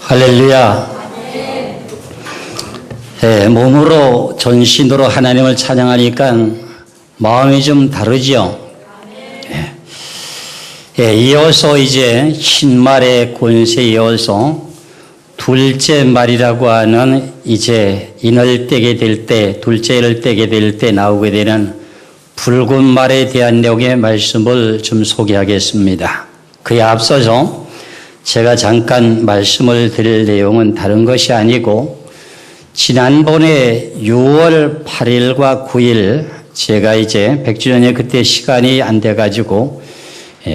할렐루야. 몸으로 전신으로 하나님을 찬양하니까 마음이 좀 다르죠. 이어서 이제 흰말의 권세에 이어서 둘째 말이라고 하는 이제 인을 떼게 될 때, 둘째를 떼게 될 때 나오게 되는 붉은 말에 대한 내용의 말씀을 좀 소개하겠습니다. 그에 앞서서 제가 잠깐 말씀을 드릴 내용은 다른 것이 아니고 지난번에 6월 8일과 9일 제가 이제 100주년에 그때 시간이 안 돼가지고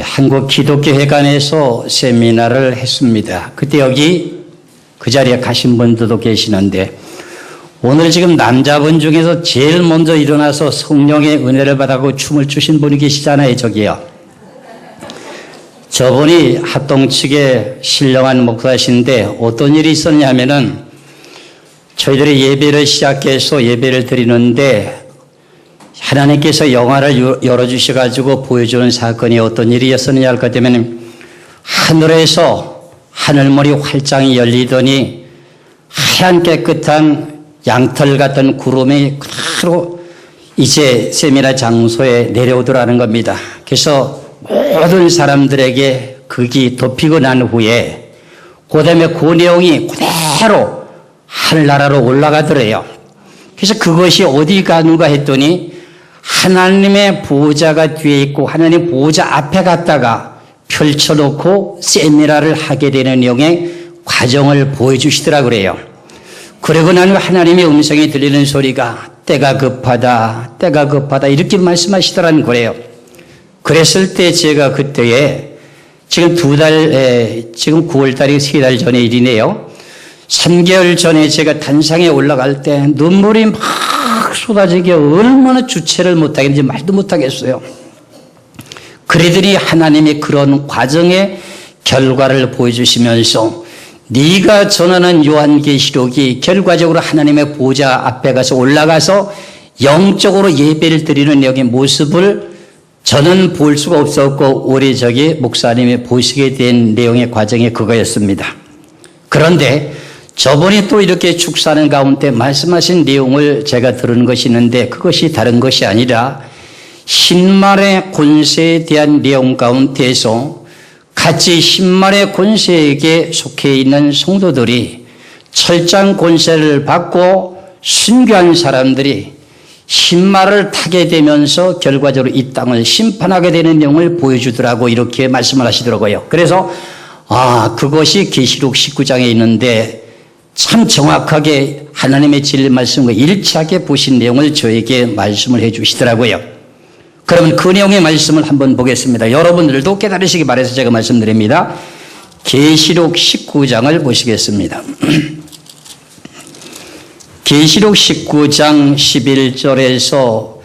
한국 기독교회관에서 세미나를 했습니다. 그때 여기 그 자리에 가신 분들도 계시는데 오늘 지금 남자분 중에서 제일 먼저 일어나서 성령의 은혜를 받아고 춤을 추신 분이 계시잖아요. 저기요. 저분이 합동 측의 신령한 목사신데 어떤 일이 있었냐면은 저희들이 예배를 시작해서 예배를 드리는데 하나님께서 영화를 열어주셔가지고 보여주는 사건이 어떤 일이었느냐 할 것 때문에 하늘에서 하늘문이 활짝 열리더니 하얀 깨끗한 양털 같은 구름이 그대로 이제 세미나 장소에 내려오더라는 겁니다. 그래서 모든 사람들에게 극이 덮이고 난 후에 그 다음에 그 내용이 그대로 하늘나라로 올라가더래요. 그래서 그것이 어디 가는가 했더니 하나님의 보호자가 뒤에 있고 하나님 보호자 앞에 갔다가 펼쳐놓고 세미나를 하게 되는 내용의 과정을 보여주시더라 그래요. 그러고 난 후 하나님의 음성이 들리는 소리가 때가 급하다, 때가 급하다 이렇게 말씀하시더라는 거예요. 그랬을 때 제가 그때에 지금 지금 9월달이 3달 전의 일이네요. 3개월 전에 제가 단상에 올라갈 때 눈물이 막 쏟아지게 얼마나 주체를 못하겠는지 말도 못하겠어요. 그러더니 하나님이 그런 과정의 결과를 보여주시면서 네가 전하는 요한계시록이 결과적으로 하나님의 보호자 앞에 가서 올라가서 영적으로 예배를 드리는 여기 모습을 저는 볼 수가 없었고 우리 저기 목사님이 보시게 된 내용의 과정이 그거였습니다. 그런데 저번에 또 이렇게 축사하는 가운데 말씀하신 내용을 제가 들은 것이 있는데 그것이 다른 것이 아니라 흰말의 권세에 대한 내용 가운데에서 같이 흰말의 권세에게 속해 있는 성도들이 철장 권세를 받고 순교한 사람들이 흰말을 타게 되면서 결과적으로 이 땅을 심판하게 되는 내용을 보여주더라고 이렇게 말씀을 하시더라고요. 그래서 그것이 계시록 19장에 있는데 참 정확하게 하나님의 진리 말씀과 일치하게 보신 내용을 저에게 말씀을 해 주시더라고요. 그러면 그 내용의 말씀을 한번 보겠습니다. 여러분들도 깨달으시기 바라서 제가 말씀드립니다. 계시록 19장을 보시겠습니다. 계시록 19장 11절에서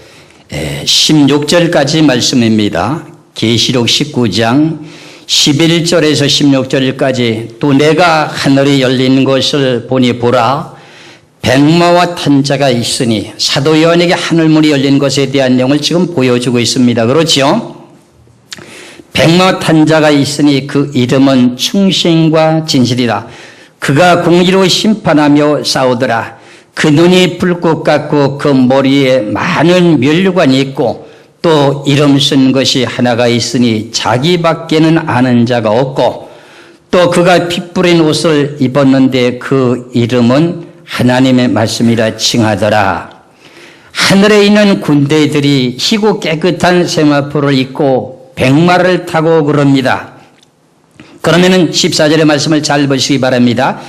16절까지 말씀입니다. 계시록 19장 11절에서 16절까지 또 내가 하늘이 열린 것을 보니 보라 백마와 탄자가 있으니 사도 요한에게 하늘문이 열린 것에 대한 내용을 지금 보여주고 있습니다. 그렇죠? 백마 탄자가 있으니 그 이름은 충신과 진실이라. 그가 공의로 심판하며 싸우더라. 그 눈이 불꽃 같고 그 머리에 많은 면류관이 있고 또 이름 쓴 것이 하나가 있으니 자기밖에는 아는 자가 없고 또 그가 피 뿌린 옷을 입었는데 그 이름은 하나님의 말씀이라 칭하더라. 하늘에 있는 군대들이 희고 깨끗한 세마포를 입고 백마를 타고 그럽니다. 그러면은 14절의 말씀을 잘 보시기 바랍니다.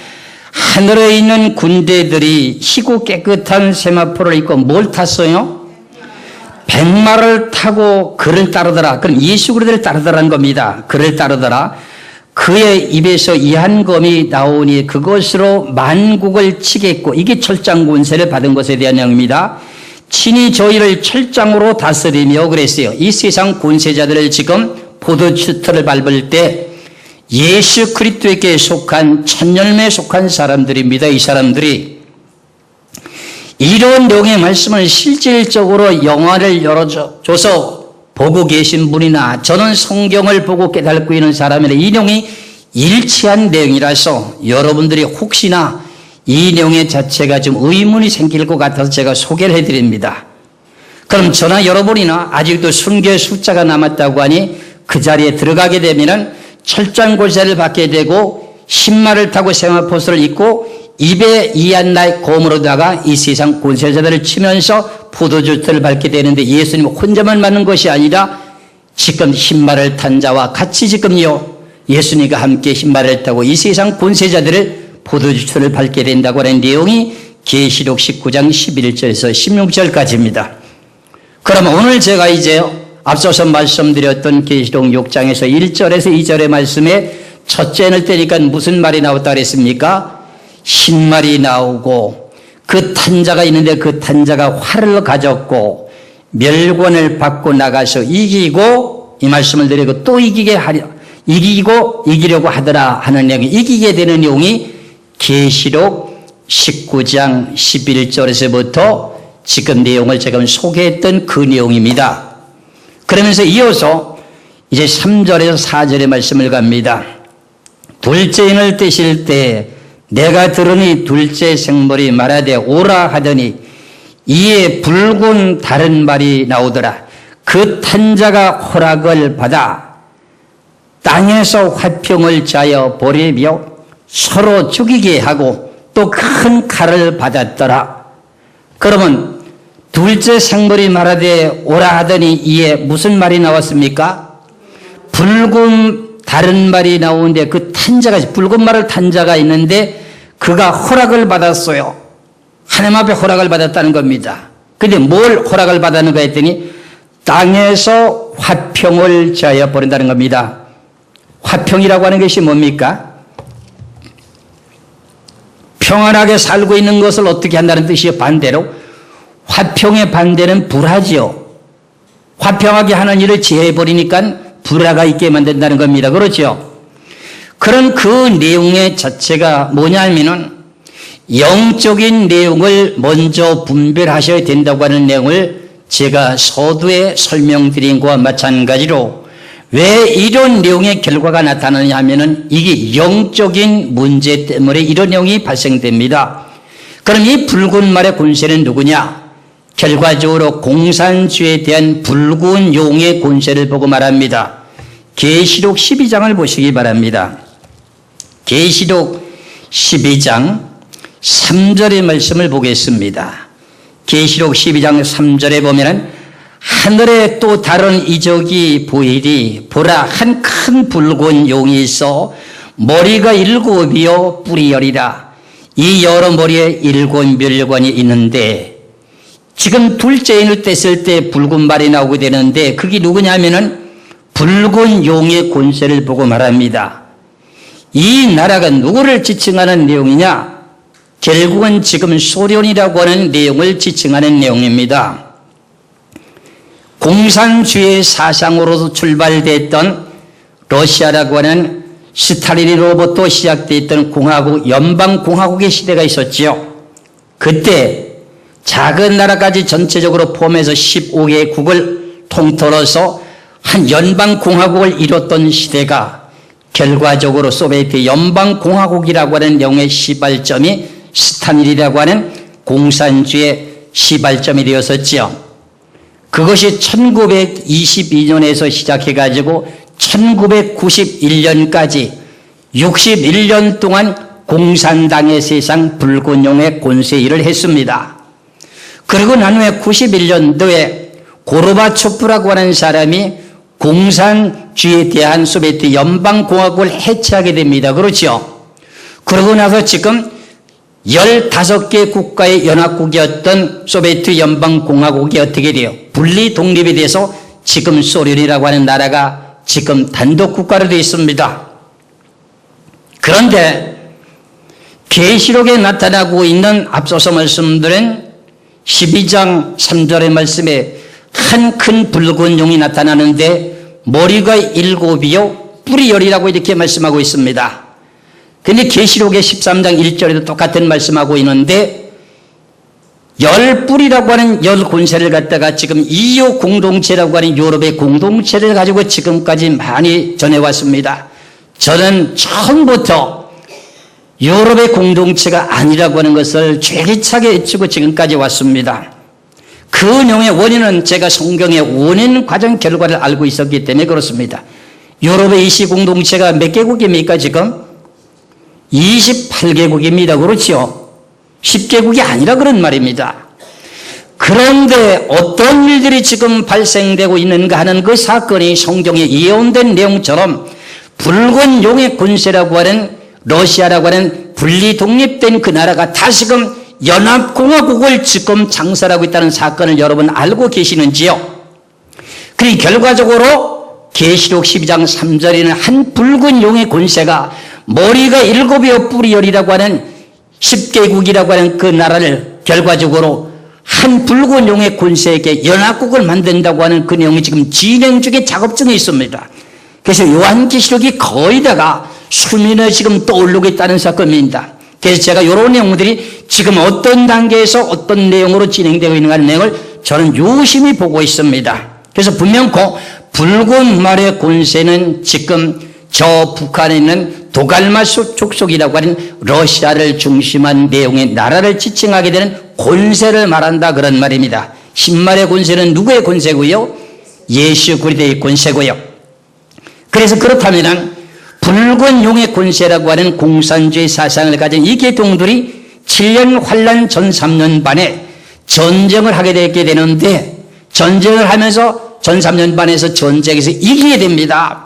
하늘에 있는 군대들이 희고 깨끗한 세마포를 입고 뭘 탔어요? 백마를 타고 그를 따르더라. 그럼 예수 그리스도를 따르더라는 겁니다. 그를 따르더라. 그의 입에서 이한검이 나오니 그것으로 만국을 치겠고 이게 철장 권세를 받은 것에 대한 내용입니다. 친히 저희를 철장으로 다스리며 그랬어요. 이 세상 권세자들을 지금 포도주틀을 밟을 때 예수 그리스도에게 속한 천열매에 속한 사람들입니다. 이 사람들이 이런 내용의 말씀을 실질적으로 영화를 열어줘서 보고 계신 분이나 저는 성경을 보고 깨닫고 있는 사람이나 이 내용이 일치한 내용이라서 여러분들이 혹시나 이 내용의 자체가 좀 의문이 생길 것 같아서 제가 소개를 해드립니다. 그럼 저나 여러분이나 아직도 순교의 숫자가 남았다고 하니 그 자리에 들어가게 되면은 철저한 권세를 받게 되고 신발을 타고 세마포스를 입고 입에 이안나의 검으로다가 이 세상 권세자들을 치면서 포도주를 밟게 되는데 예수님 혼자만 맞는 것이 아니라 지금 흰말을 탄 자와 같이 지금요 예수님과 함께 흰말을 타고 이 세상 권세자들을 포도주를 밟게 된다고 하는 내용이 계시록 19장 11절에서 16절까지입니다. 그럼 오늘 제가 이제 앞서서 말씀드렸던 계시록 6장에서 1절에서 2절의 말씀에 첫째를 떼니까 무슨 말이 나왔다 그랬습니까? 흰말이 나오고 그 탄자가 있는데 그 탄자가 활을 가졌고 멸관을 받고 나가서 이기고 이 말씀을 드리고 또 이기려고 하더라 하는 내용이 이기게 되는 내용이 계시록 19장 11절에서부터 지금 내용을 제가 소개했던 그 내용입니다. 그러면서 이어서 이제 3절에서 4절의 말씀을 갑니다. 둘째 인을 떼실 때 내가 들으니 둘째 생물이 말하되 오라 하더니 이에 붉은 다른 말이 나오더라. 그 탄자가 허락을 받아 땅에서 화평을 자여 버리며 서로 죽이게 하고 또 큰 칼을 받았더라. 그러면 둘째 생물이 말하되 오라 하더니 이에 무슨 말이 나왔습니까? 붉은 다른 말이 나오는데 그 탄자가 붉은 말을 탄자가 있는데 그가 허락을 받았어요. 하나님 앞에 허락을 받았다는 겁니다. 근데 뭘 허락을 받았는가 했더니 땅에서 화평을 자여 버린다는 겁니다. 화평이라고 하는 것이 뭡니까? 평안하게 살고 있는 것을 어떻게 한다는 뜻이에요. 반대로 화평의 반대는 불화지요. 화평하게 하는 일을 제해버리니까 불화가 있게 만든다는 겁니다. 그렇죠? 그런 그 내용의 자체가 뭐냐면은 영적인 내용을 먼저 분별하셔야 된다고 하는 내용을 제가 서두에 설명드린 것과 마찬가지로 왜 이런 내용의 결과가 나타나냐 하면은 이게 영적인 문제 때문에 이런 내용이 발생됩니다. 그럼 이 붉은 말의 권세는 누구냐? 결과적으로 공산주의에 대한 붉은 용의 권세를 보고 말합니다. 계시록 12장을 보시기 바랍니다. 계시록 12장 3절의 말씀을 보겠습니다. 계시록 12장 3절에 보면은 하늘에 또 다른 이적이 보이리 보라 한 큰 붉은 용이 있어 머리가 7이요 뿔이 10이라. 이 여러 머리에 7 멸관이 있는데 지금 둘째 인을 뗐을 때 붉은 말이 나오게 되는데 그게 누구냐면은 붉은 용의 권세를 보고 말합니다. 이 나라가 누구를 지칭하는 내용이냐? 결국은 지금 소련이라고 하는 내용을 지칭하는 내용입니다. 공산주의 사상으로서 출발됐던 러시아라고 하는 스탈린으로부터 시작됐던 공화국, 연방공화국의 시대가 있었지요. 그때 작은 나라까지 전체적으로 포함해서 15개국을 통틀어서 한 연방공화국을 이뤘던 시대가 결과적으로 소비에트 연방공화국이라고 하는 내용의 시발점이 스탈린이라고 하는 공산주의 시발점이 되었었지요. 그것이 1922년에서 시작해가지고 1991년까지 61년 동안 공산당의 세상 붉은 용의 권세 일을 했습니다. 그리고 난 후에 91년도에 고르바초프라고 하는 사람이 공산주의에 대한 소비에트 연방공화국을 해체하게 됩니다. 그렇죠? 그러고 나서 지금 15개 국가의 연합국이었던 소비에트 연방공화국이 어떻게 돼요? 분리 독립이 돼서 지금 소련이라고 하는 나라가 지금 단독국가로 되어 있습니다. 그런데 계시록에 나타나고 있는 앞서서 말씀드린 12장 3절의 말씀에 한 큰 붉은 용이 나타나는데 머리가 7이요 뿔이 10이라고 이렇게 말씀하고 있습니다. 근데 계시록의 13장 1절에도 똑같은 말씀하고 있는데 10뿔이라고 하는 10권세를 갖다가 지금 EU 공동체라고 하는 유럽의 공동체를 가지고 지금까지 많이 전해왔습니다. 저는 처음부터 유럽의 공동체가 아니라고 하는 것을 죄기차게 외치고 지금까지 왔습니다. 그 내용의 원인은 제가 성경의 원인 과정 결과를 알고 있었기 때문에 그렇습니다. 유럽의 이시 공동체가 몇 개국입니까 지금? 28개국입니다. 그렇죠? 10개국이 아니라 그런 말입니다. 그런데 어떤 일들이 지금 발생되고 있는가 하는 그 사건이 성경에 예언된 내용처럼 붉은 용의 권세라고 하는 러시아라고 하는 분리 독립된 그 나라가 다시금 연합공화국을 지금 창설하고 있다는 사건을 여러분 알고 계시는지요? 그리고 결과적으로 계시록 12장 3절에는 한 붉은 용의 권세가 머리가 7이요 뿔이 10이라고 하는 10개국이라고 하는 그 나라를 결과적으로 한 붉은 용의 권세에게 연합국을 만든다고 하는 그 내용이 지금 진행 중에 작업 중에 있습니다. 그래서 요한계시록이 거의 다가 수면에 지금 떠오르고 있다는 사건입니다. 그래서 제가 이런 내용들이 지금 어떤 단계에서 어떤 내용으로 진행되고 있는가 하는 내용을 저는 유심히 보고 있습니다. 그래서 분명코 붉은 말의 권세는 지금 저 북한에 있는 도갈마수 족속이라고 하는 러시아를 중심한 내용의 나라를 지칭하게 되는 권세를 말한다 그런 말입니다. 신말의 권세는 누구의 권세고요? 예수 그리스도의 권세고요. 그래서 그렇다면 붉은 용의 권세라고 하는 공산주의 사상을 가진 이 계통들이 7년 환란 전 3년 반에 전쟁을 하게 되는데 전쟁을 하면서 전 3년 반에서 전쟁에서 이기게 됩니다.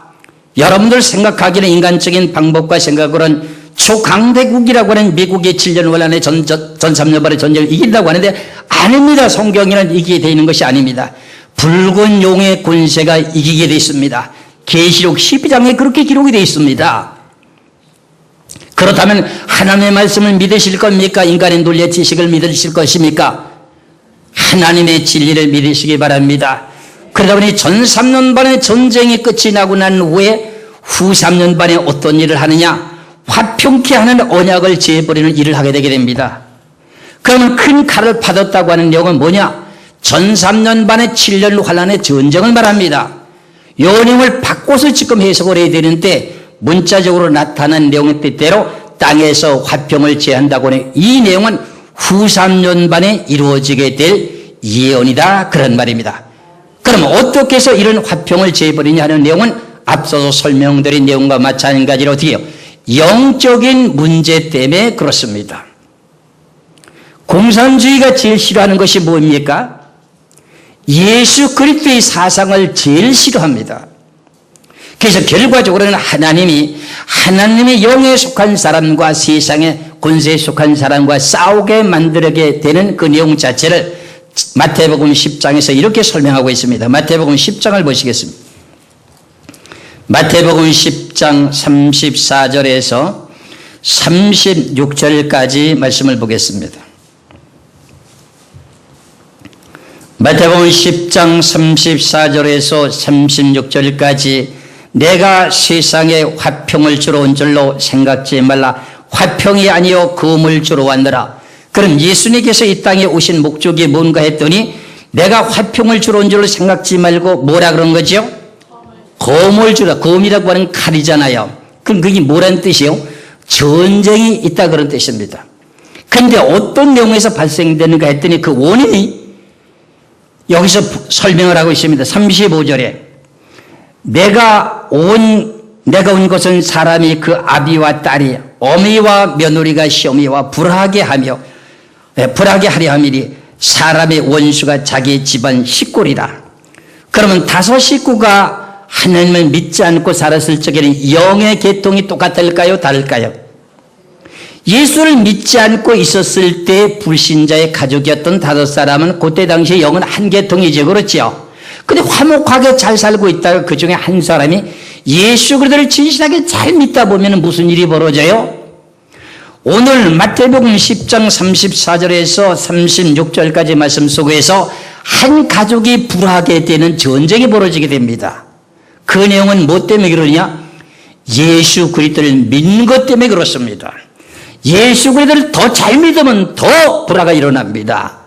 여러분들 생각하기는 인간적인 방법과 생각으로는 초강대국이라고 하는 미국의 7년 환란의 전 3년 반의 전쟁을 이긴다고 하는데 아닙니다. 성경에는 이기게 되어 있는 것이 아닙니다. 붉은 용의 권세가 이기게 되어 있습니다. 계시록 12장에 그렇게 기록이 되어 있습니다. 그렇다면 하나님의 말씀을 믿으실 겁니까? 인간의 논리의 지식을 믿으실 것입니까? 하나님의 진리를 믿으시기 바랍니다. 그러다 보니 전 3년 반의 전쟁이 끝이 나고 난 후에 후 3년 반에 어떤 일을 하느냐? 화평케 하는 언약을 재버리는 일을 하게 되게 됩니다. 그러면 큰 칼을 받았다고 하는 내용은 뭐냐? 전 3년 반의 7년 환란의 전쟁을 말합니다. 이 내용을 바꿔서 지금 해석을 해야 되는데 문자적으로 나타난 내용의 뜻대로 땅에서 화평을 제한다고 하는 이 내용은 후 3년 반에 이루어지게 될 예언이다 그런 말입니다. 그럼 어떻게 해서 이런 화평을 재버리냐 하는 내용은 앞서서 설명드린 내용과 마찬가지로 어떻게 해요? 영적인 문제 때문에 그렇습니다. 공산주의가 제일 싫어하는 것이 뭡니까? 예수 그리스도의 사상을 제일 싫어합니다. 그래서 결과적으로는 하나님의 영에 속한 사람과 세상의 권세에 속한 사람과 싸우게 만들게 되는 그 내용 자체를 마태복음 10장에서 이렇게 설명하고 있습니다. 마태복음 10장을 보시겠습니다. 마태복음 10장 34절에서 36절까지 말씀을 보겠습니다. 마태복음 10장 34절에서 36절까지 내가 세상에 화평을 주러 온 줄로 생각지 말라. 화평이 아니요 금을 주러 왔느라. 그럼 예수님께서 이 땅에 오신 목적이 뭔가 했더니 내가 화평을 주러 온 줄로 생각지 말고 뭐라 그런 거죠? 검을 주라. 검이라고 하는 칼이잖아요. 그럼 그게 뭐라는 뜻이요? 전쟁이 있다 그런 뜻입니다. 그런데 어떤 내용에서 발생되는가 했더니 그 원인이 여기서 설명을 하고 있습니다. 35절에 내가 온 것은 사람이 그 아비와 딸이 어미와 며느리가 시어미와 불하게 하려 함이니 사람의 원수가 자기 집안 식구리라. 그러면 5 식구가 하나님을 믿지 않고 살았을 적에는 영의 계통이 똑같을까요? 다를까요? 예수를 믿지 않고 있었을 때 불신자의 가족이었던 5 사람은 그때 당시에 영은 한 계통이죠. 그렇죠? 근데 화목하게 잘 살고 있다가 그 중에 한 사람이 예수 그리스도를 진실하게 잘 믿다 보면 무슨 일이 벌어져요? 오늘 마태복음 10장 34절에서 36절까지 말씀 속에서 한 가족이 불하게 되는 전쟁이 벌어지게 됩니다. 그 내용은 뭐 때문에 그러냐? 예수 그리스도를 믿는 것 때문에 그렇습니다. 예수 그리스도를 더 잘 믿으면 더 불화가 일어납니다.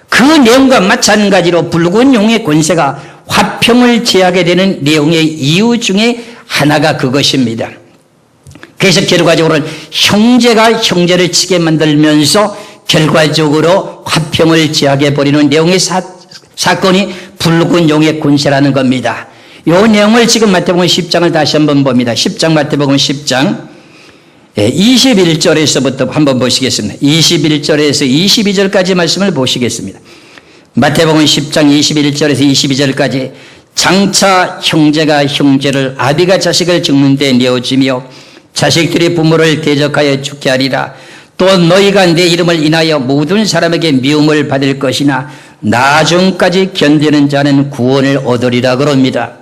그 내용과 마찬가지로 붉은 용의 권세가 화평을 제하게 되는 내용의 이유 중에 하나가 그것입니다. 그래서 결과적으로는 형제가 형제를 치게 만들면서 결과적으로 화평을 제하게 버리는 내용의 사건이 붉은 용의 권세라는 겁니다. 이 내용을 지금 마태복음 10장을 다시 한번 봅니다. 10장 마태복음 10장 21절에서부터 한번 보시겠습니다. 21절에서 22절까지 말씀을 보시겠습니다. 마태복음 10장 21절에서 22절까지 장차 형제가 형제를 아비가 자식을 죽는 데 내어주며 자식들이 부모를 대적하여 죽게 하리라. 또 너희가 내 이름을 인하여 모든 사람에게 미움을 받을 것이나 나중까지 견디는 자는 구원을 얻으리라 그럽니다.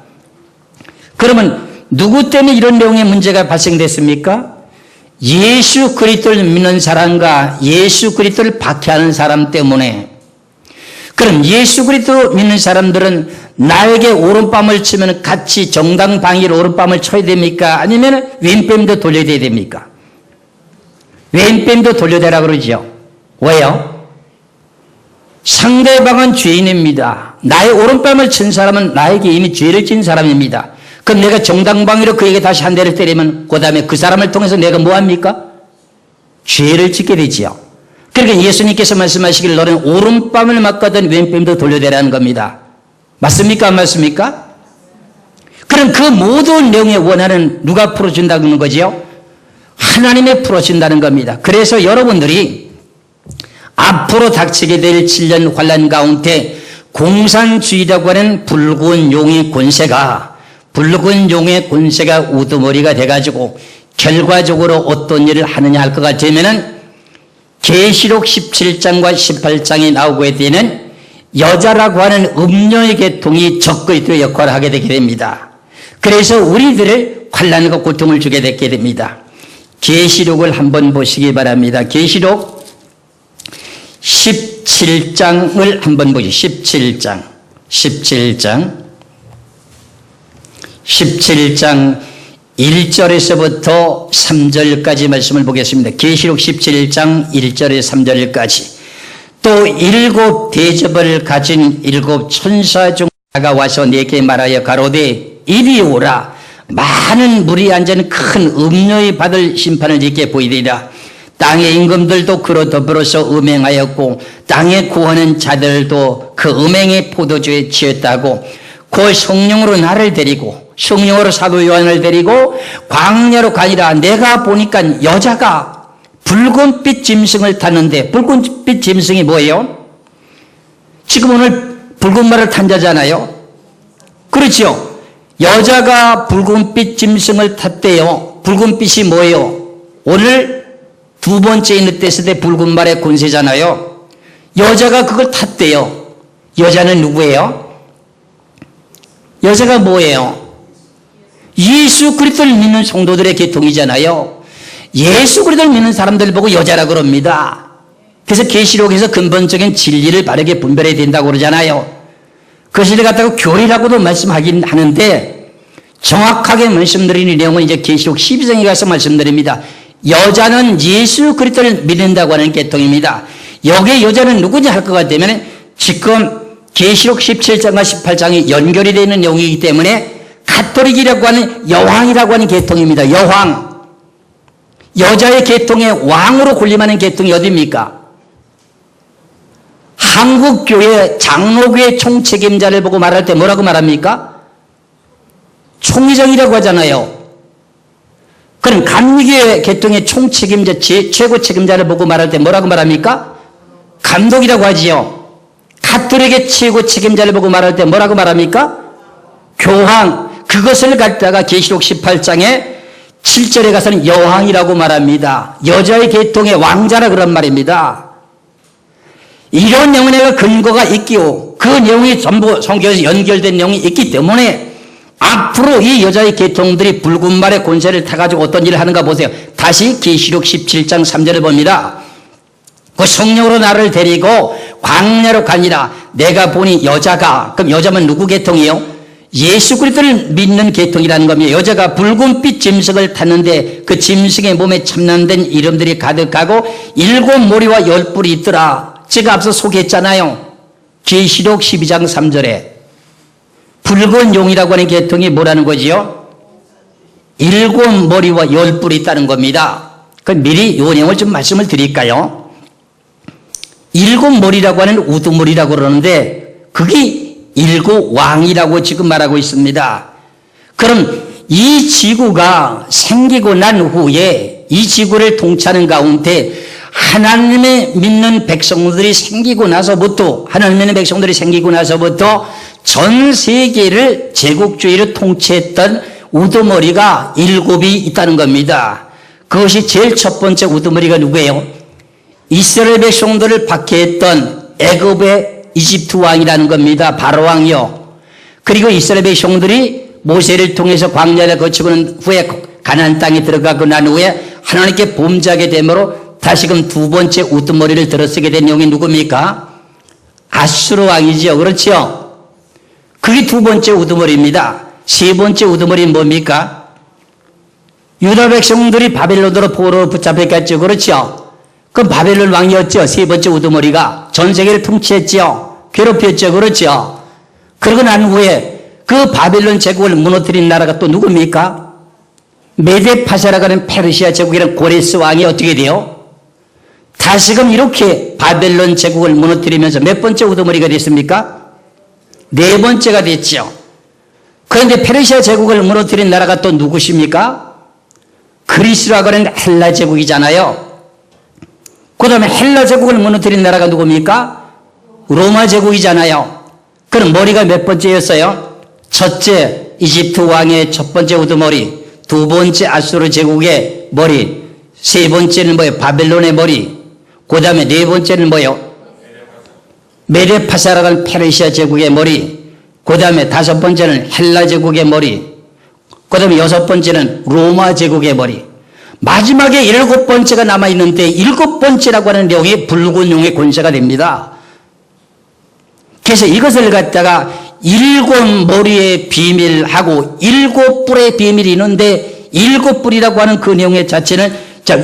그러면 누구 때문에 이런 내용의 문제가 발생됐습니까? 예수 그리스도를 믿는 사람과 예수 그리스도를 박해하는 사람 때문에. 그럼 예수 그리스도 믿는 사람들은 나에게 오른밤을 치면 같이 정당방위로 오른밤을 쳐야 됩니까? 아니면 왼뺨도 돌려야 됩니까? 왼뺨도 돌려대라 그러죠. 왜요? 상대방은 죄인입니다. 나의 오른뺨을 친 사람은 나에게 이미 죄를 진 사람입니다. 그럼 내가 정당방위로 그에게 다시 한 대를 때리면 그 다음에 그 사람을 통해서 내가 뭐합니까? 죄를 짓게 되지요. 그러니까 예수님께서 말씀하시길 너는 오른뺨을 맞거든 왼뺨도 돌려대라는 겁니다. 맞습니까? 안 맞습니까? 그럼 그 모든 내용의 원한은 누가 풀어준다는 거지요? 하나님이 풀어준다는 겁니다. 그래서 여러분들이 앞으로 닥치게 될 7년 환란 가운데 공산주의라고 하는 붉은 용의 권세가 우두머리가 돼가지고 결과적으로 어떤 일을 하느냐 할 것 같으면은 계시록 17장과 18장에 나오게 되는 여자라고 하는 음녀의 계통이 적그리스도의 역할을 하게 되게 됩니다. 그래서 우리들을 환난과 고통을 주게 되게 됩니다. 계시록을 한번 보시기 바랍니다. 계시록 17장을 한번 보시죠. 17장 1절에서부터 3절까지 말씀을 보겠습니다. 계시록 17장 1절에서 3절까지. 또 7 대접을 가진 7 천사 중 하나가 와서 내게 말하여 가로되 이리 오라. 많은 물이 앉은 큰 음녀의 받을 심판을 짓게 보이리라. 땅의 임금들도 그로 더불어서 음행하였고 땅에 구하는 자들도 그 음행의 포도주에 취했다고 그 성령으로 나를 데리고 성령으로 사도 요한을 데리고 광야로 가니라. 내가 보니까 여자가 붉은빛 짐승을 탔는데 붉은빛 짐승이 뭐예요? 지금 오늘 붉은 말을 탄 자잖아요. 그렇죠? 여자가 붉은빛 짐승을 탔대요. 붉은빛이 뭐예요? 오늘 두 번째 있는 때시대 붉은 말의 권세잖아요. 여자가 그걸 탔대요. 여자는 누구예요? 여자가 뭐예요? 예수 그리스도를 믿는 성도들의 계통이잖아요. 예수 그리스도를 믿는 사람들 보고 여자라 그럽니다. 그래서 계시록에서 근본적인 진리를 바르게 분별해야 된다고 그러잖아요. 그것을 갖다가 교리라고도 말씀하긴 하는데 정확하게 말씀드리는 내용은 이제 계시록 12장에 가서 말씀드립니다. 여자는 예수 그리스도를 믿는다고 하는 계통입니다. 여기에 여자는 누구냐 할 것 같으면 지금 계시록 17장과 18장이 연결이 되어 있는 내용이기 때문에 가톨릭이라고 하는 여왕이라고 하는 계통입니다. 여왕. 여자의 계통의 왕으로 군림하는 계통이 어디입니까? 한국교회 장로교회 총책임자를 보고 말할 때 뭐라고 말합니까? 총회장이라고 하잖아요. 그럼 감리교회 계통의 총책임자, 최고 책임자를 보고 말할 때 뭐라고 말합니까? 감독이라고 하지요. 가톨릭의 최고 책임자를 보고 말할 때 뭐라고 말합니까? 교황. 그것을 갖다가 계시록 18장에 7절에 가서는 여왕이라고 말합니다. 여자의 계통의 왕자라 그런 말입니다. 이런 내용의 근거가 있기요. 그 내용이 전부 성경에서 연결된 내용이 있기 때문에 앞으로 이 여자의 계통들이 붉은 말의 권세를 타가지고 어떤 일을 하는가 보세요. 다시 계시록 17장 3절을 봅니다. 그 성령으로 나를 데리고 광야로 가니라. 내가 보니 여자가, 그럼 여자면 누구 계통이요? 예수 그리스도를 믿는 계통이라는 겁니다. 여자가 붉은빛 짐승을 탔는데 그 짐승의 몸에 참남된 이름들이 가득하고 7 머리와 10 뿔이 있더라. 제가 앞서 소개했잖아요. 계시록 12장 3절에 붉은 용이라고 하는 계통이 뭐라는 거지요? 일곱 머리와 열 뿔이 있다는 겁니다. 그 미리 요 내용을 좀 말씀을 드릴까요? 일곱 머리라고 하는 우두머리라고 그러는데 그게 일곱 왕이라고 지금 말하고 있습니다. 그럼 이 지구가 생기고 난 후에 이 지구를 통치하는 가운데 하나님의 믿는 백성들이 생기고 나서부터 전 세계를 제국주의로 통치했던 우두머리가 일곱이 있다는 겁니다. 그것이 제일 첫 번째 우두머리가 누구예요? 이스라엘 백성들을 박해했던 애굽의 이집트 왕이라는 겁니다. 바로 왕이요. 그리고 이스라엘 백성들이 모세를 통해서 광야를 거치고 후에 가나안 땅에 들어가고 난 후에 하나님께 범죄하게 되므로 다시금 두 번째 우두머리를 들어쓰게 된 영이 누굽니까? 아수르 왕이죠. 그렇죠? 그게 두 번째 우두머리입니다. 세 번째 우두머리는 뭡니까? 유다 백성들이 바벨론으로 포로로 붙잡혔겠죠. 그렇죠? 그 바벨론 왕이었죠. 세 번째 우두머리가 전 세계를 통치했죠. 괴롭혔죠. 그렇죠? 그러고 난 후에 그 바벨론 제국을 무너뜨린 나라가 또 누굽니까? 메데파사라고 하는 페르시아 제국이라는 고레스 왕이 어떻게 돼요? 다시금 이렇게 바벨론 제국을 무너뜨리면서 몇 번째 우두머리가 됐습니까? 네 번째가 됐죠. 그런데 페르시아 제국을 무너뜨린 나라가 또 누구십니까? 그리스라고 하는 헬라 제국이잖아요. 그 다음에 헬라 제국을 무너뜨린 나라가 누굽니까? 로마 제국이잖아요. 그럼 머리가 몇 번째였어요? 첫째 이집트 왕의 첫 번째 우두머리, 두 번째 아수르 제국의 머리, 세 번째는 뭐예요? 바벨론의 머리, 그 다음에 네 번째는 뭐예요? 메데파사라고 하는 페르시아 제국의 머리, 그 다음에 다섯 번째는 헬라 제국의 머리, 그 다음에 여섯 번째는 로마 제국의 머리, 마지막에 일곱 번째가 남아있는데 일곱 번째라고 하는 내용이 붉은 용의 권세가 됩니다. 그래서 이것을 갖다가 일곱 머리의 비밀하고 일곱 뿔의 비밀이 있는데 일곱 뿔이라고 하는 그 내용의 자체는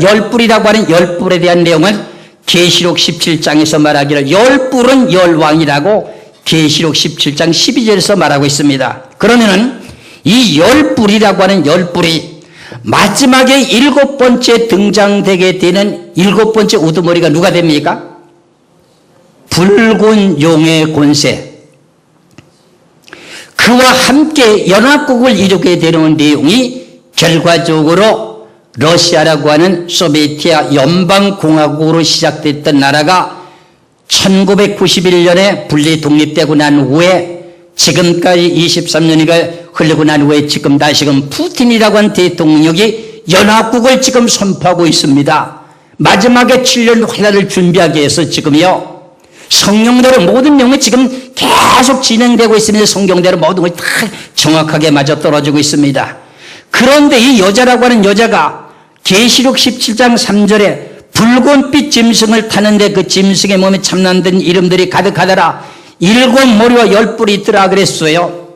열 뿔이라고 하는 열 뿔에 대한 내용은 계시록 17장에서 말하기를 열 뿔은 열 왕이라고 계시록 17장 12절에서 말하고 있습니다. 그러면은 이 열 뿔이라고 하는 열 뿔이 마지막에 일곱 번째 등장되게 되는 일곱 번째 우두머리가 누가 됩니까? 붉은 용의 권세. 그와 함께 연합국을 이루게 되는 내용이 결과적으로 러시아라고 하는 소비에트 연방공화국으로 시작됐던 나라가 1991년에 분리 독립되고 난 후에 지금까지 23년이가 흐르고 난 후에 지금 다시금 푸틴이라고 하는 대통령이 연합국을 지금 선포하고 있습니다. 마지막에 7년 환란을 준비하기 위해서 지금요. 성경대로 모든 내용이 지금 계속 진행되고 있으면서 성경대로 모든 것이 다 정확하게 맞아떨어지고 있습니다. 그런데 이 여자라고 하는 여자가 계시록 17장 3절에 붉은빛 짐승을 타는데 그 짐승의 몸에 참남된 이름들이 가득하더라. 일곱 머리와 열 뿔이 있더라 그랬어요.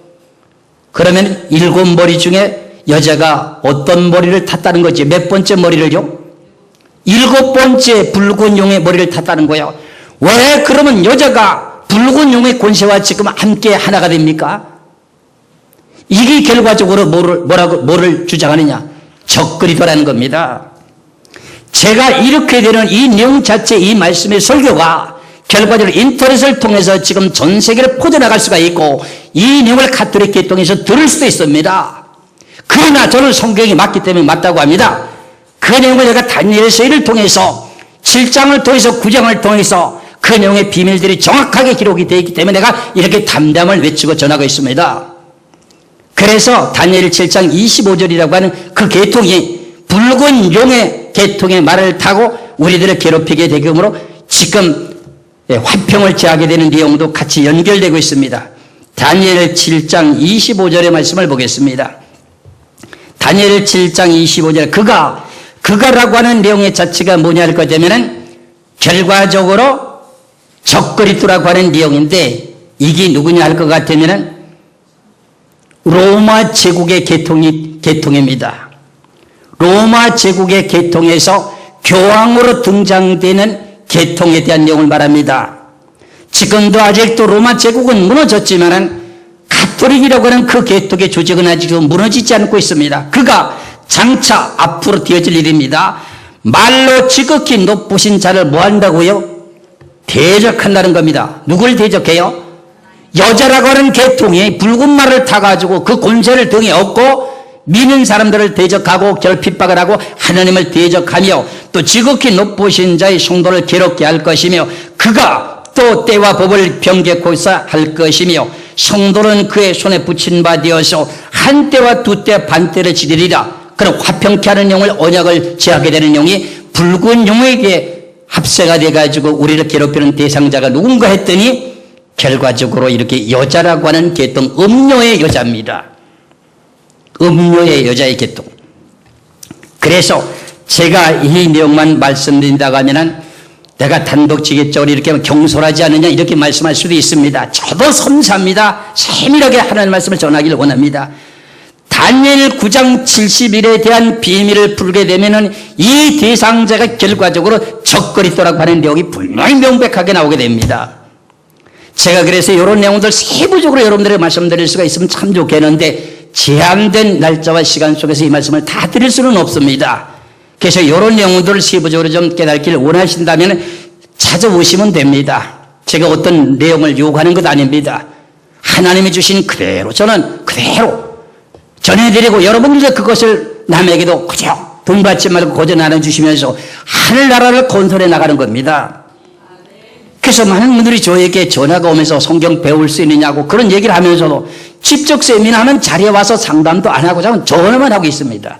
그러면 일곱 머리 중에 여자가 어떤 머리를 탔다는 거지? 몇 번째 머리를요? 일곱 번째 붉은 용의 머리를 탔다는 거예요. 왜 그러면 여자가 붉은 용의 권세와 지금 함께 하나가 됩니까? 이게 결과적으로 뭐를 주장하느냐? 적그리스도라는 겁니다. 제가 이렇게 되는 이 내용 자체, 이 말씀의 설교가 결과적으로 인터넷을 통해서 지금 전 세계를 퍼져나갈 수가 있고 이 내용을 가톨릭 계통에서 들을 수도 있습니다. 그러나 저는 성경이 맞기 때문에 맞다고 합니다. 그 내용을 제가 다니엘 서기를 통해서 7장을 통해서 9장을 통해서 그 내용의 비밀들이 정확하게 기록이 되어 있기 때문에 내가 이렇게 담담을 외치고 전하고 있습니다. 그래서 다니엘 7장 25절이라고 하는 그 계통이 붉은 용의 계통의 말을 타고 우리들을 괴롭히게 되므로 지금 화평을 제하게 되는 내용도 같이 연결되고 있습니다. 다니엘 7장 25절의 말씀을 보겠습니다. 다니엘 7장 25절 그가라고 하는 내용의 자체가 뭐냐 할 것 되면은 결과적으로 적그리스도라고 하는 내용인데 이게 누구냐 할 것 같으면은 로마 제국의 계통입니다. 로마 제국의 계통에서 교황으로 등장되는 계통에 대한 내용을 말합니다. 지금도 아직도 로마 제국은 무너졌지만은 가톨릭이라고 하는 그 계통의 조직은 아직도 무너지지 않고 있습니다. 그가 장차 앞으로 되어질 일입니다. 말로 지극히 높으신 자를 뭐 한다고요? 대적한다는 겁니다. 누굴 대적해요? 여자라고 하는 계통이 붉은 말을 타가지고 그 권세를 등에 업고 미는 사람들을 대적하고 결핍박을 하고 하나님을 대적하며 또 지극히 높으신 자의 성도를 괴롭게 할 것이며 그가 또 때와 법을 변개코사 할 것이며 성도는 그의 손에 붙인 바 되어서 한 때와 두 때 반 때를 지르리라. 그럼 화평케 하는 영을 언약을 제하게 되는 영이 붉은 영에게 합세가 돼가지고 우리를 괴롭히는 대상자가 누군가 했더니 결과적으로 이렇게 여자라고 하는 계통, 음녀의 여자입니다. 음녀의 여자의 계통. 그래서 제가 이 내용만 말씀드린다고 하면은 내가 단독지기적으로 이렇게 경솔하지 않느냐 이렇게 말씀할 수도 있습니다. 저도 섬세합니다. 세밀하게 하나님의 말씀을 전하기를 원합니다. 다니엘 9장 70일에 대한 비밀을 풀게 되면은 이 대상자가 결과적으로 적그리스도라고 하는 내용이 분명히 명백하게 나오게 됩니다. 제가 그래서 이런 내용들 세부적으로 여러분들에게 말씀드릴 수가 있으면 참 좋겠는데 제한된 날짜와 시간 속에서 이 말씀을 다 드릴 수는 없습니다. 그래서 이런 내용들을 세부적으로 좀 깨닫기를 원하신다면 찾아오시면 됩니다. 제가 어떤 내용을 요구하는 것 아닙니다. 하나님이 주신 그대로 저는 그대로 전해드리고 여러분들도 그것을 남에게도 그저 돈 받지 말고 고저 나눠주시면서 하늘나라를 건설해 나가는 겁니다. 그래서 많은 분들이 저에게 전화가 오면서 성경 배울 수 있느냐고 그런 얘기를 하면서도 직접 세미나하는 자리에 와서 상담도 안 하고 저는 전화만 하고 있습니다.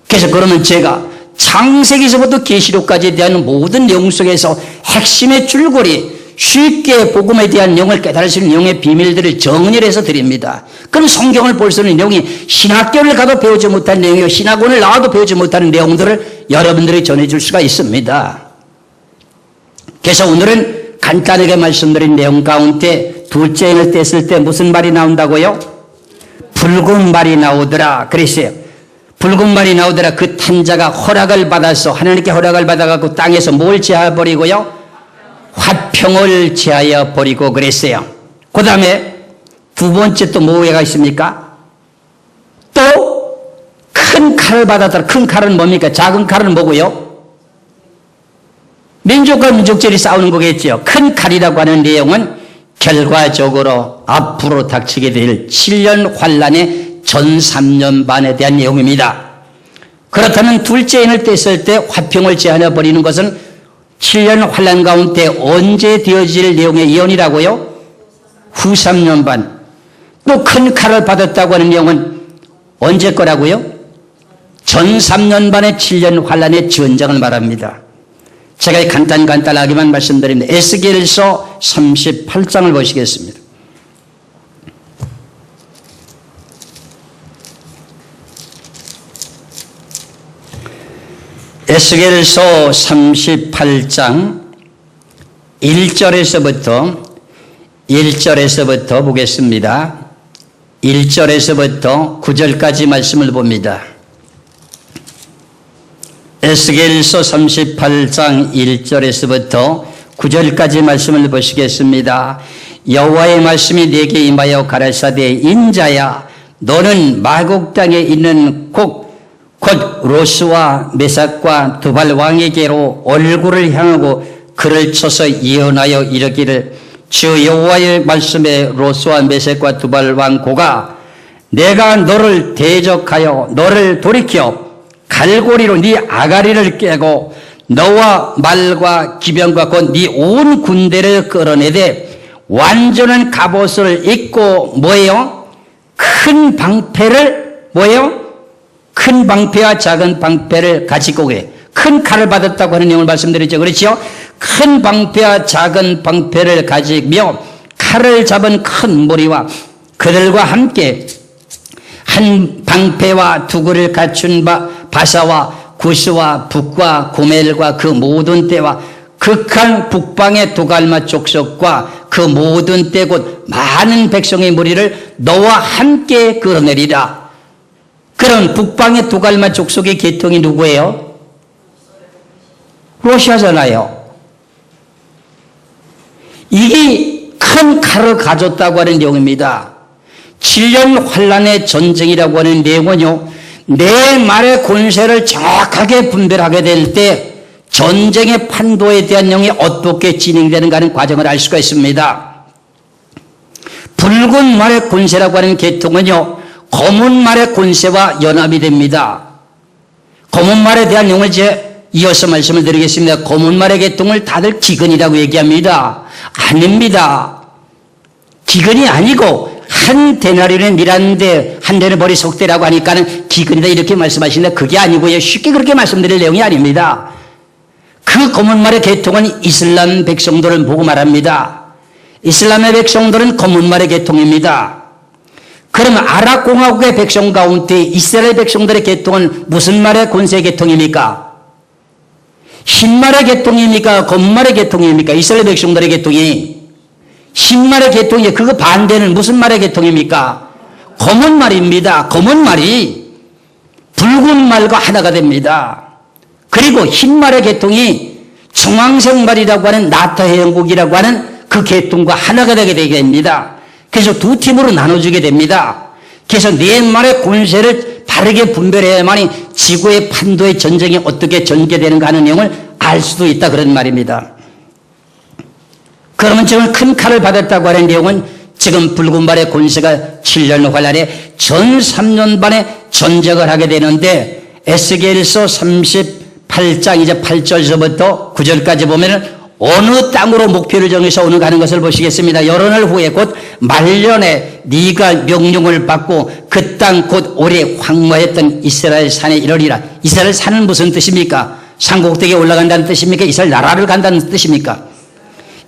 그래서 그러면 제가 창세기서부터 계시록까지에 대한 모든 내용 속에서 핵심의 줄거리 쉽게 복음에 대한 내용을 깨달을 수 있는 내용의 비밀들을 정리해서 드립니다. 그럼 성경을 볼 수 있는 내용이 신학교를 가도 배우지 못한 내용이요 신학원을 나와도 배우지 못하는 내용들을 여러분들이 전해줄 수가 있습니다. 그래서 오늘은 간단하게 말씀드린 내용 가운데 둘째 인을 뗐을 때 무슨 말이 나온다고요? 붉은 말이 나오더라 그랬어요. 붉은 말이 나오더라. 그 탄자가 허락을 받아서 하나님께 허락을 받아갖고 땅에서 뭘 제하버리고요? 화평을 제하여 버리고 그랬어요. 그 다음에 두 번째 또 뭐가 있습니까? 또 큰 칼을 받았더라. 큰 칼은 뭡니까? 작은 칼은 뭐고요? 민족과 민족끼리 싸우는 거겠죠. 큰 칼이라고 하는 내용은 결과적으로 앞으로 닥치게 될 7년 환란의 전 3년 반에 대한 내용입니다. 그렇다면 둘째 인을 뗐을 때 화평을 제하여 버리는 것은 7년 환란 가운데 언제 되어질 내용의 예언이라고요? 후 3년 반. 또 큰 칼을 받았다고 하는 내용은 언제 거라고요? 전 3년 반의 7년 환란의 전장을 말합니다. 제가 간단하게만 말씀드립니다. 에스겔서 38장을 보시겠습니다. 에스겔서 38장 1절에서부터 보겠습니다. 1절에서부터 9절까지 말씀을 봅니다. 에스겔서 38장 1절에서부터 9절까지 말씀을 보시겠습니다. 여호와의 말씀이 내게 임하여 가라사대 인자야 너는 마곡 땅에 있는 곧 로스와 메삭과 두발 왕에게로 얼굴을 향하고 그를 쳐서 예언하여 이르기를 주 여호와의 말씀에 로스와 메삭과 두발 왕 고가 내가 너를 대적하여 너를 돌이켜 갈고리로 네 아가리를 깨고 너와 말과 기병과 곧 네 온 군대를 끌어내되 완전한 갑옷을 입고 뭐예요? 큰 방패를 뭐예요? 큰 방패와 작은 방패를 가지고 그래. 큰 칼을 받았다고 하는 내용을 말씀드렸죠. 그렇죠? 큰 방패와 작은 방패를 가지며 칼을 잡은 큰 무리와 그들과 함께 한 방패와 두구를 갖춘 바사와 구스와 북과 고멜과 그 모든 때와 극한 북방의 두갈마 족속과 그 모든 때 곧 많은 백성의 무리를 너와 함께 끌어내리라. 그럼 북방의 두갈마 족속의 계통이 누구예요? 러시아잖아요. 이게 큰 칼을 가졌다고 하는 내용입니다. 7년 환란의 전쟁이라고 하는 내용은요. 내 말의 권세를 정확하게 분별하게 될 때 전쟁의 판도에 대한 내용이 어떻게 진행되는가 하는 과정을 알 수가 있습니다. 붉은 말의 권세라고 하는 계통은요, 검은 말의 권세와 연합이 됩니다. 검은 말에 대한 내용을 이어서 말씀을 드리겠습니다. 검은 말의 계통을 다들 기근이라고 얘기합니다. 아닙니다. 기근이 아니고 한 데나리온에 일하는데 한 데나리 석대라고 하니까는 기근이다 이렇게 말씀하시는데 그게 아니고요. 쉽게 그렇게 말씀드릴 내용이 아닙니다. 그 검은 말의 계통은 이슬람 백성들을 보고 말합니다. 이슬람의 백성들은 검은 말의 계통입니다. 그러면 아랍공화국의 백성 가운데 이스라엘 백성들의 계통은 무슨 말의 권세 계통입니까? 흰말의 계통입니까? 검은 말의 계통입니까? 이스라엘 백성들의 계통이 흰말의 계통이에요. 그거 반대는 무슨 말의 계통입니까? 검은 말입니다. 검은 말이 붉은 말과 하나가 됩니다. 그리고 흰말의 계통이 중앙색 말이라고 하는 나타해영국이라고 하는 그 계통과 하나가 되게 됩니다. 그래서 두 팀으로 나눠주게 됩니다. 그래서 네 말의 권세를 바르게 분별해야만이 지구의 판도의 전쟁이 어떻게 전개되는가 하는 내용을 알 수도 있다 그런 말입니다. 그러면 지금 큰 칼을 받았다고 하는 내용은 지금 붉은 말의 권세가 7년 환란에 전 3년 반에 전쟁을 하게 되는데 에스겔서 38장 이제 8절서부터 9절까지 보면은 어느 땅으로 목표를 정해서 오는 가는 것을 보시겠습니다. 여러 날 후에 곧 말년에 네가 명령을 받고 그 땅 곧 오래 황무했던 이스라엘 산에 이르리라. 이스라엘 산은 무슨 뜻입니까? 산꼭대기에 올라간다는 뜻입니까? 이스라엘 나라를 간다는 뜻입니까?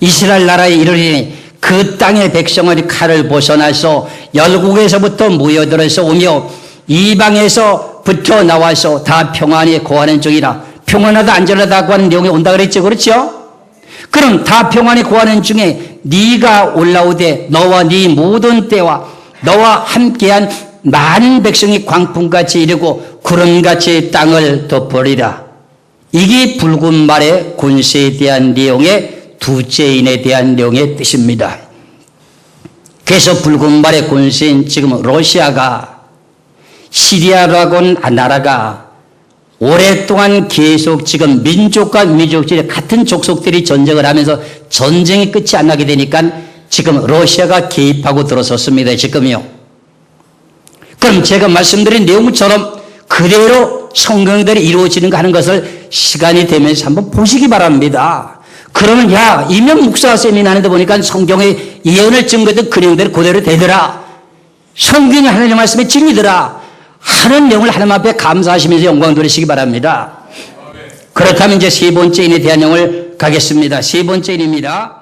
이스라엘 나라에 이르리니 그 땅의 백성의 칼을 벗어나서 열국에서부터 모여들어서 오며 이방에서부터 나와서 다 평안히 거하는 중이라. 평안하다 안전하다고 하는 내용이 온다 그랬죠. 그렇죠? 그럼 다 평안히 거하는 중에 네가 올라오되 너와 네 모든 때와 너와 함께한 많은 백성이 광풍같이 이르고 구름같이 땅을 덮으리라. 이게 붉은 말의 권세에 대한 내용의 두째인에 대한 내용의 뜻입니다. 그래서 붉은 말의 권세인 지금 러시아가 시리아라고 하는 나라가 오랫동안 계속 지금 민족과 민족들이 같은 족속들이 전쟁을 하면서 전쟁이 끝이 안 나게 되니까 지금 러시아가 개입하고 들어섰습니다. 지금요. 그럼 제가 말씀드린 내용처럼 그대로 성경들이 이루어지는가 하는 것을 시간이 되면서 한번 보시기 바랍니다. 그러면 야 이명 목사 세미나하는데 보니까 성경의 예언을 증거했던 그 내용대로 그대로 되더라. 성경이 하나님의 말씀이 진리더라 하는 내용을 하나님 앞에 감사하시면서 영광 돌리시기 바랍니다. 그렇다면 이제 세 번째 인에 대한 내용을 가겠습니다. 세 번째 인입니다.